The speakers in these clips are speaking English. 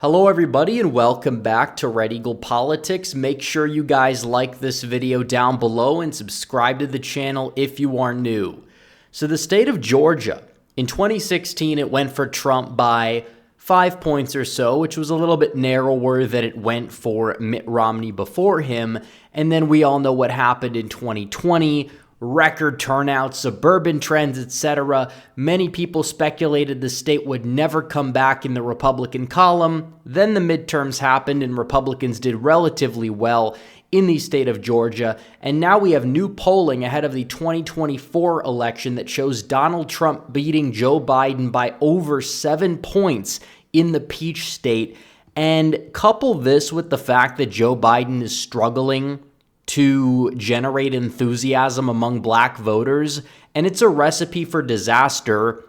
Hello everybody and welcome back to Red Eagle Politics. Make sure you guys like this video down below and subscribe to the channel if you are new. So the state of Georgia, in 2016 it went for Trump by 5 points or so, which was a little bit narrower than it went for Mitt Romney before him. And then we all know what happened in 2020. Record turnout, suburban trends, etc. Many people speculated the state would never come back in the Republican column. Then the midterms happened and Republicans did relatively well in the state of Georgia. And now we have new polling ahead of the 2024 election that shows Donald Trump beating Joe Biden by over 7 points in the Peach State. And couple this with the fact that Joe Biden is struggling to generate enthusiasm among black voters, and it's a recipe for disaster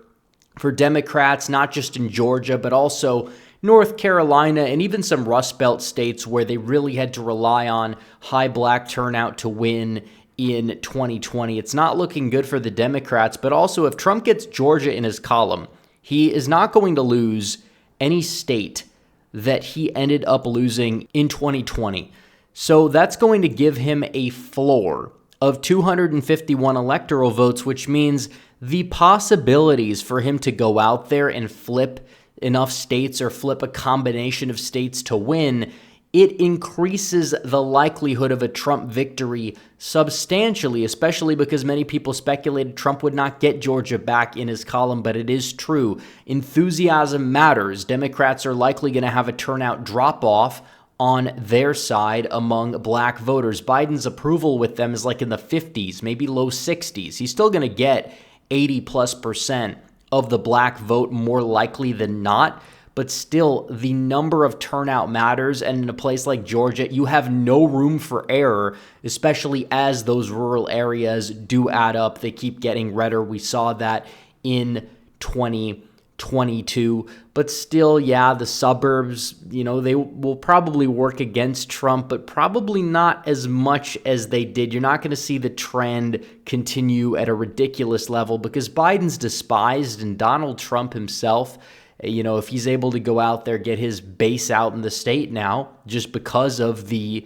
for Democrats, not just in Georgia, but also North Carolina and even some Rust Belt states where they really had to rely on high black turnout to win in 2020. It's not looking good for the Democrats, but also if Trump gets Georgia in his column, he is not going to lose any state that he ended up losing in 2020. So that's going to give him a floor of 251 electoral votes, which means the possibilities for him to go out there and flip enough states or flip a combination of states to win, it increases the likelihood of a Trump victory substantially, especially because many people speculated Trump would not get Georgia back in his column, but it is true. Enthusiasm matters. Democrats are likely going to have a turnout drop-off on their side among black voters. Biden's approval with them is like in the 50s, maybe low 60s. He's still going to get 80+% of the black vote more likely than not, but still the number of turnout matters. And in a place like Georgia, you have no room for error, especially as those rural areas do add up. They keep getting redder. We saw that in 2022, but still, yeah, the suburbs, they will probably work against Trump, but probably not as much as they did. You're not going to see the trend continue at a ridiculous level because Biden's despised, and Donald Trump himself, if he's able to go out there, get his base out in the state now, just because of the,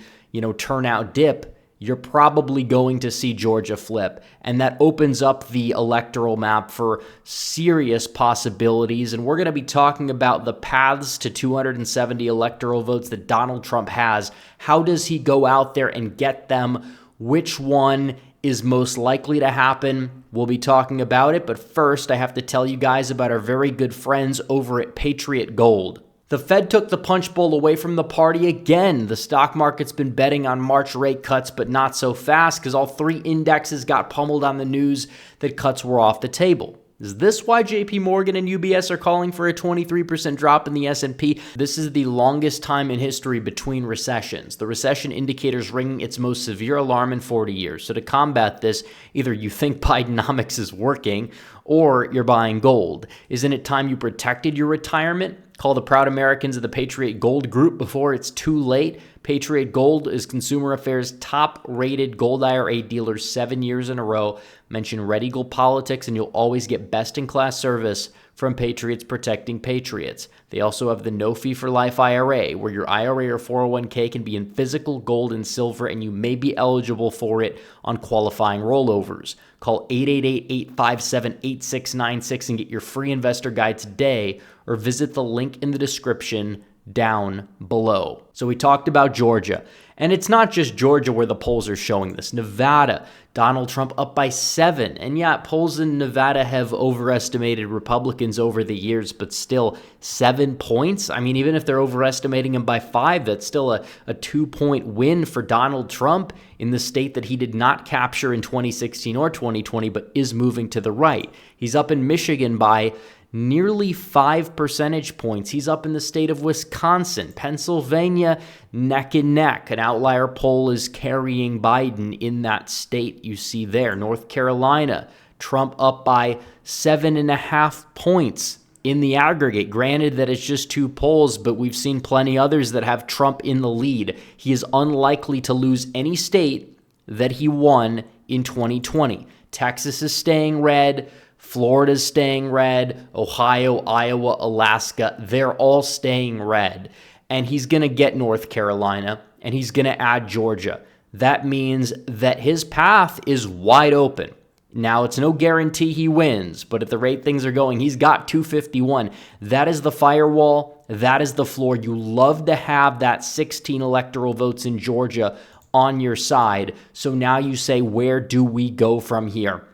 turnout dip, you're probably going to see Georgia flip. And that opens up the electoral map for serious possibilities. And we're going to be talking about the paths to 270 electoral votes that Donald Trump has. How does he go out there and get them? Which one is most likely to happen? We'll be talking about it. But first, I have to tell you guys about our very good friends over at Patriot Gold. The Fed took the punch bowl away from the party again. The stock market's been betting on March rate cuts, but not so fast because all three indexes got pummeled on the news that cuts were off the table. Is this why JP Morgan and UBS are calling for a 23% drop in the S&P? This is the longest time in history between recessions. The recession indicator's ringing its most severe alarm in 40 years. So to combat this, either you think Bidenomics is working or you're buying gold. Isn't it time you protected your retirement? Call the proud Americans of the Patriot Gold Group before it's too late. Patriot Gold is Consumer Affairs' top-rated gold IRA dealer 7 years in a row. Mention Red Eagle Politics and you'll always get best-in-class service from Patriots Protecting Patriots. They also have the No Fee for Life IRA, where your IRA or 401k can be in physical gold and silver, and you may be eligible for it on qualifying rollovers. Call 888-857-8696 and get your free investor guide today, or visit the link in the description down below. So we talked about Georgia, and it's not just Georgia where the polls are showing this. Nevada, Donald Trump up by 7. And yeah, polls in Nevada have overestimated Republicans over the years, but still 7 points. I mean, even if they're overestimating him by 5, that's still a 2-point win for Donald Trump in the state that he did not capture in 2016 or 2020, but is moving to the right. He's up in Michigan by nearly 5 percentage points. He's up in the state of Wisconsin. Pennsylvania, neck and neck. An outlier poll is carrying Biden in that state you see there. North Carolina, Trump up by 7.5 points in the aggregate. Granted that it's just 2 polls, but we've seen plenty others that have Trump in the lead. He is unlikely to lose any state that he won in 2020. Texas is staying red. Florida's staying red. Ohio, Iowa, Alaska, they're all staying red. And he's going to get North Carolina, and he's going to add Georgia. That means that his path is wide open. Now, it's no guarantee he wins, but at the rate things are going, he's got 251. That is the firewall. That is the floor. You love to have that 16 electoral votes in Georgia on your side. So now you say, where do we go from here?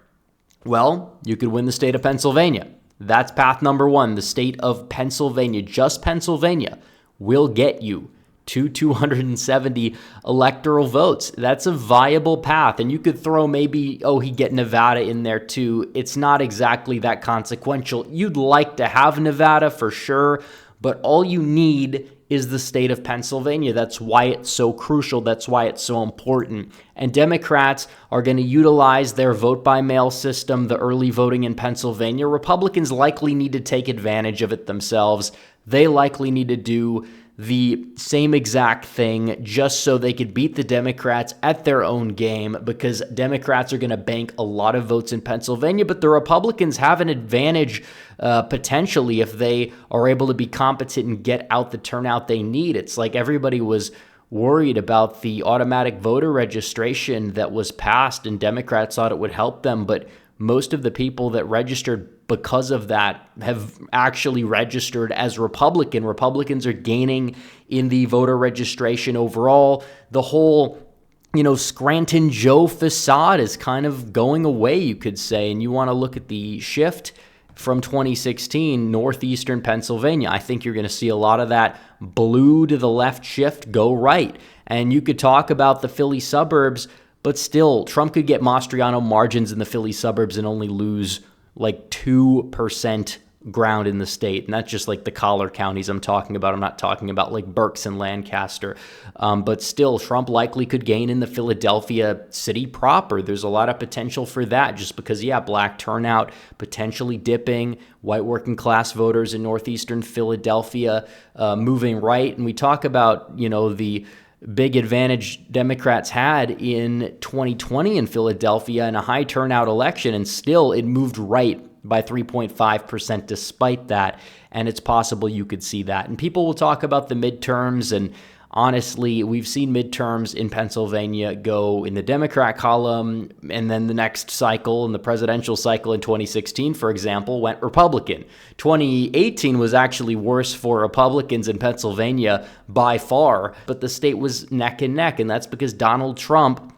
Well, you could win the state of Pennsylvania. That's path number one. The state of Pennsylvania, just Pennsylvania, will get you to 270 electoral votes. That's a viable path. And you could throw maybe, he'd get Nevada in there too. It's not exactly that consequential. You'd like to have Nevada for sure, but all you need is the state of Pennsylvania. That's why it's so crucial. That's why it's so important. And Democrats are going to utilize their vote-by-mail system, the early voting in Pennsylvania. Republicans likely need to take advantage of it themselves. They likely need to do the same exact thing just so they could beat the Democrats at their own game, because Democrats are going to bank a lot of votes in Pennsylvania, but the Republicans have an advantage potentially if they are able to be competent and get out the turnout they need. It's like everybody was worried about the automatic voter registration that was passed, and Democrats thought it would help them, but most of the people that registered because of that have actually registered as Republican. Republicans are gaining in the voter registration overall. The whole, Scranton Joe facade is kind of going away, you could say. And you want to look at the shift from 2016, northeastern Pennsylvania. I think you're going to see a lot of that blue to the left shift go right. And you could talk about the Philly suburbs, but still, Trump could get Mastriano margins in the Philly suburbs and only lose like 2% ground in the state. And that's just like the collar counties I'm talking about. I'm not talking about like Berks and Lancaster. But still, Trump likely could gain in the Philadelphia city proper. There's a lot of potential for that just because, black turnout, potentially dipping, white working class voters in northeastern Philadelphia moving right. And we talk about, the big advantage Democrats had in 2020 in Philadelphia in a high turnout election, and still it moved right by 3.5% despite that, and it's possible you could see that. And people will talk about the midterms, and honestly, we've seen midterms in Pennsylvania go in the Democrat column, and then the next cycle, in the presidential cycle in 2016, for example, went Republican. 2018 was actually worse for Republicans in Pennsylvania by far, but the state was neck and neck, and that's because Donald Trump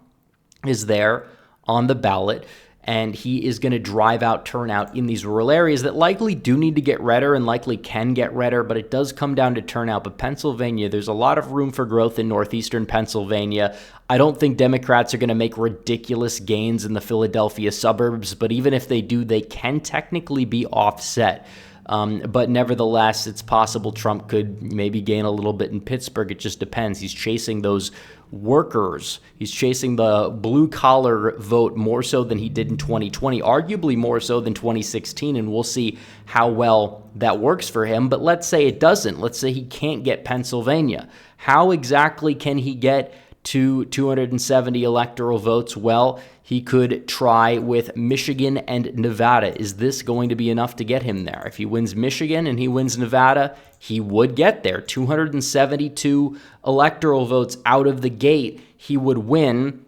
is there on the ballot, and he is going to drive out turnout in these rural areas that likely do need to get redder and likely can get redder, but it does come down to turnout. But Pennsylvania, there's a lot of room for growth in northeastern Pennsylvania. I don't think Democrats are going to make ridiculous gains in the Philadelphia suburbs, but even if they do, they can technically be offset. But nevertheless, it's possible Trump could maybe gain a little bit in Pittsburgh. It just depends. He's chasing those workers. He's chasing the blue-collar vote more so than he did in 2020, arguably more so than 2016, and we'll see how well that works for him. But let's say it doesn't. Let's say he can't get Pennsylvania. How exactly can he get to 270 electoral votes? Well, he could try with Michigan and Nevada. Is this going to be enough to get him there? If he wins Michigan and he wins Nevada, he would get there. 272 electoral votes out of the gate, he would win,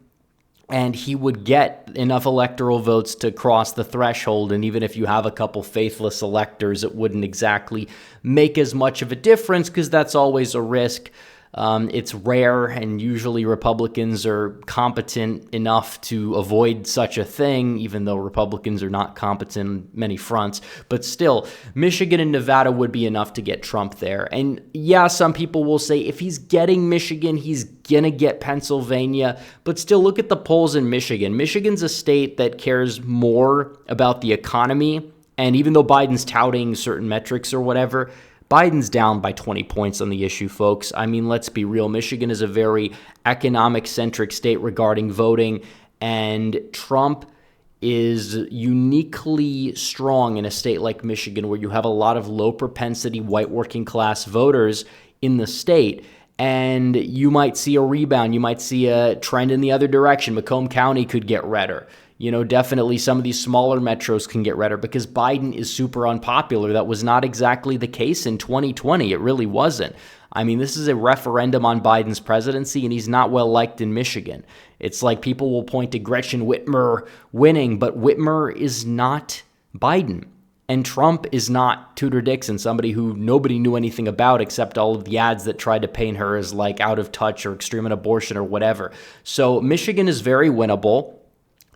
and he would get enough electoral votes to cross the threshold. And even if you have a couple faithless electors, it wouldn't exactly make as much of a difference because that's always a risk. It's rare, and usually Republicans are competent enough to avoid such a thing, even though Republicans are not competent on many fronts. But still, Michigan and Nevada would be enough to get Trump there. And some people will say if he's getting Michigan, he's going to get Pennsylvania. But still, look at the polls in Michigan. Michigan's a state that cares more about the economy. And even though Biden's touting certain metrics or whatever, Biden's down by 20 points on the issue, folks. I mean, let's be real. Michigan is a very economic-centric state regarding voting, and Trump is uniquely strong in a state like Michigan where you have a lot of low-propensity white working-class voters in the state, and you might see a rebound. You might see a trend in the other direction. Macomb County could get redder. Definitely some of these smaller metros can get redder because Biden is super unpopular. That was not exactly the case in 2020. It really wasn't. I mean, this is a referendum on Biden's presidency, and he's not well liked in Michigan. It's like people will point to Gretchen Whitmer winning, but Whitmer is not Biden. And Trump is not Tudor Dixon, somebody who nobody knew anything about except all of the ads that tried to paint her as like out of touch or extreme in abortion or whatever. So Michigan is very winnable.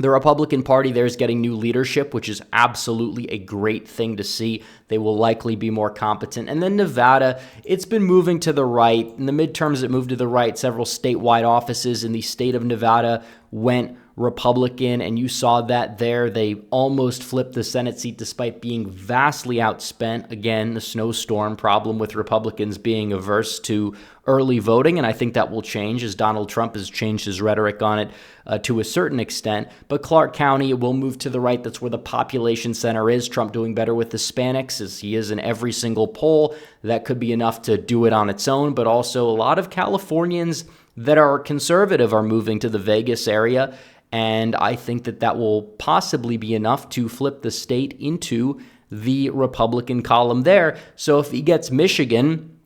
The Republican Party there is getting new leadership, which is absolutely a great thing to see. They will likely be more competent. And then Nevada, it's been moving to the right. In the midterms, it moved to the right. Several statewide offices in the state of Nevada went Republican, and you saw that there. They almost flipped the Senate seat despite being vastly outspent. Again, the snowstorm problem with Republicans being averse to early voting, and I think that will change as Donald Trump has changed his rhetoric on it to a certain extent. But Clark County will move to the right. That's where the population center is. Trump doing better with Hispanics as he is in every single poll. That could be enough to do it on its own, but also a lot of Californians that are conservative are moving to the Vegas area. And I think that will possibly be enough to flip the state into the Republican column there. So if he gets Michigan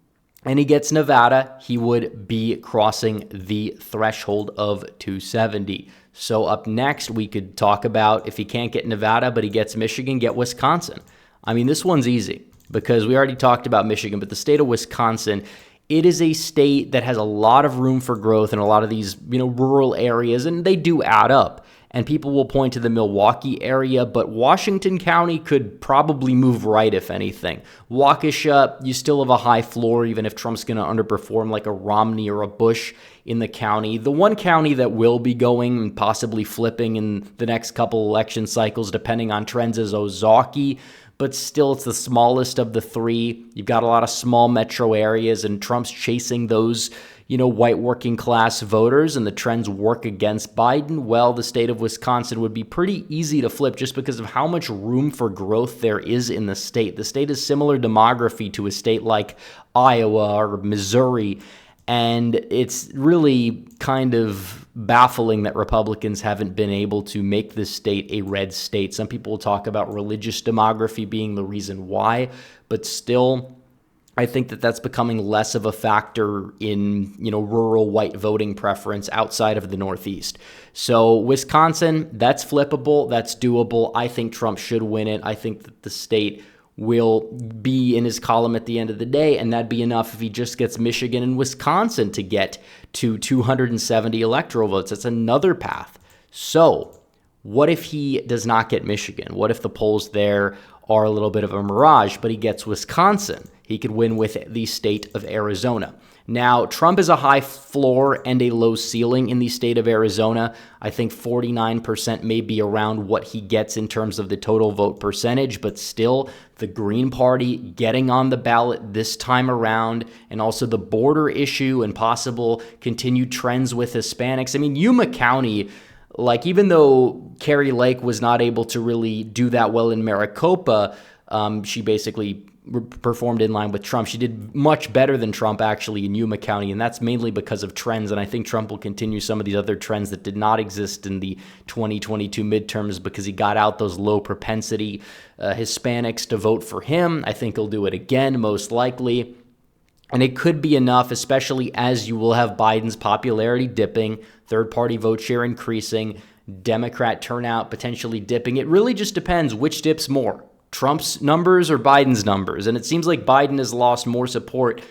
and he gets Nevada, he would be crossing the threshold of 270. So up next, we could talk about if he can't get Nevada, but he gets Michigan, get Wisconsin. I mean, this one's easy because we already talked about Michigan, but the state of Wisconsin, it is a state that has a lot of room for growth in a lot of these, rural areas, and they do add up. And people will point to the Milwaukee area, but Washington County could probably move right, if anything. Waukesha, you still have a high floor, even if Trump's going to underperform like a Romney or a Bush in the county. The one county that will be going and possibly flipping in the next couple election cycles, depending on trends, is Ozaukee. But still, it's the smallest of the three. You've got a lot of small metro areas, and Trump's chasing those, white working class voters, and the trends work against Biden. Well, the state of Wisconsin would be pretty easy to flip just because of how much room for growth there is in the state. The state has similar demography to a state like Iowa or Missouri, and it's really kind of baffling that Republicans haven't been able to make this state a red state. Some people will talk about religious demography being the reason why, but still, I think that's becoming less of a factor in, rural white voting preference outside of the Northeast. So Wisconsin, that's flippable, that's doable. I think Trump should win it. I think that the state will be in his column at the end of the day, and that'd be enough if he just gets Michigan and Wisconsin to get to 270 electoral votes. That's another path. So what if he does not get Michigan? What if the polls there are a little bit of a mirage, but he gets Wisconsin? He could win with the state of Arizona. Now, Trump is a high floor and a low ceiling in the state of Arizona. I think 49% may be around what he gets in terms of the total vote percentage, but still the Green Party getting on the ballot this time around, and also the border issue and possible continued trends with Hispanics. I mean, Yuma County, even though Kari Lake was not able to really do that well in Maricopa, she basically performed in line with Trump. She did much better than Trump actually in Yuma County, and that's mainly because of trends, and I think Trump will continue some of these other trends that did not exist in the 2022 midterms because he got out those low propensity Hispanics to vote for him. I think he'll do it again, most likely. And it could be enough, especially as you will have Biden's popularity dipping, third-party vote share increasing, Democrat turnout potentially dipping. It really just depends which dips more, Trump's numbers or Biden's numbers. And it seems like Biden has lost more support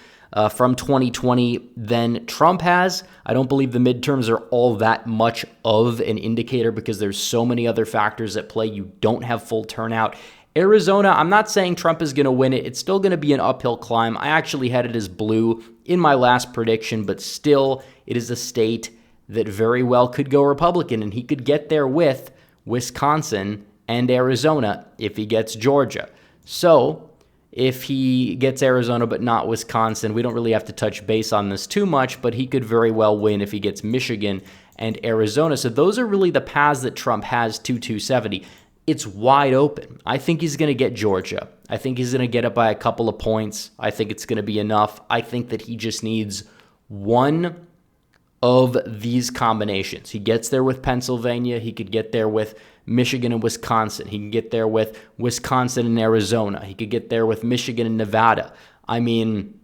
from 2020 than Trump has. I don't believe the midterms are all that much of an indicator because there's so many other factors at play. You don't have full turnout. Arizona, I'm not saying Trump is going to win it. It's still going to be an uphill climb. I actually had it as blue in my last prediction, but still, it is a state that very well could go Republican, and he could get there with Wisconsin and Arizona if he gets Georgia. So if he gets Arizona but not Wisconsin, we don't really have to touch base on this too much, but he could very well win if he gets Michigan and Arizona. So those are really the paths that Trump has to 270. It's wide open. I think he's going to get Georgia. I think he's going to get it by a couple of points. I think it's going to be enough. I think that he just needs one of these combinations. He gets there with Pennsylvania. He could get there with Michigan and Wisconsin. He can get there with Wisconsin and Arizona. He could get there with Michigan and Nevada. I mean,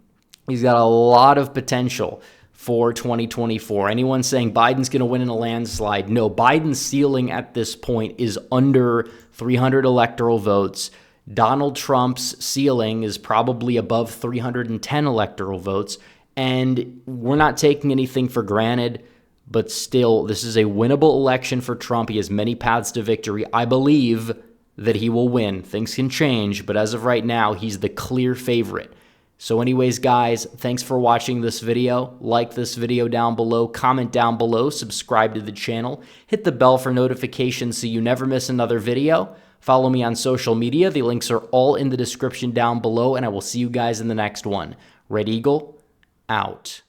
he's got a lot of potential for 2024. Anyone saying Biden's going to win in a landslide? No, Biden's ceiling at this point is under 300 electoral votes. Donald Trump's ceiling is probably above 310 electoral votes. And we're not taking anything for granted, but still, this is a winnable election for Trump. He has many paths to victory. I believe that he will win. Things can change, but as of right now, he's the clear favorite. So anyways, guys, thanks for watching this video. Like this video down below, comment down below, subscribe to the channel, hit the bell for notifications so you never miss another video. Follow me on social media. The links are all in the description down below, and I will see you guys in the next one. Red Eagle, out.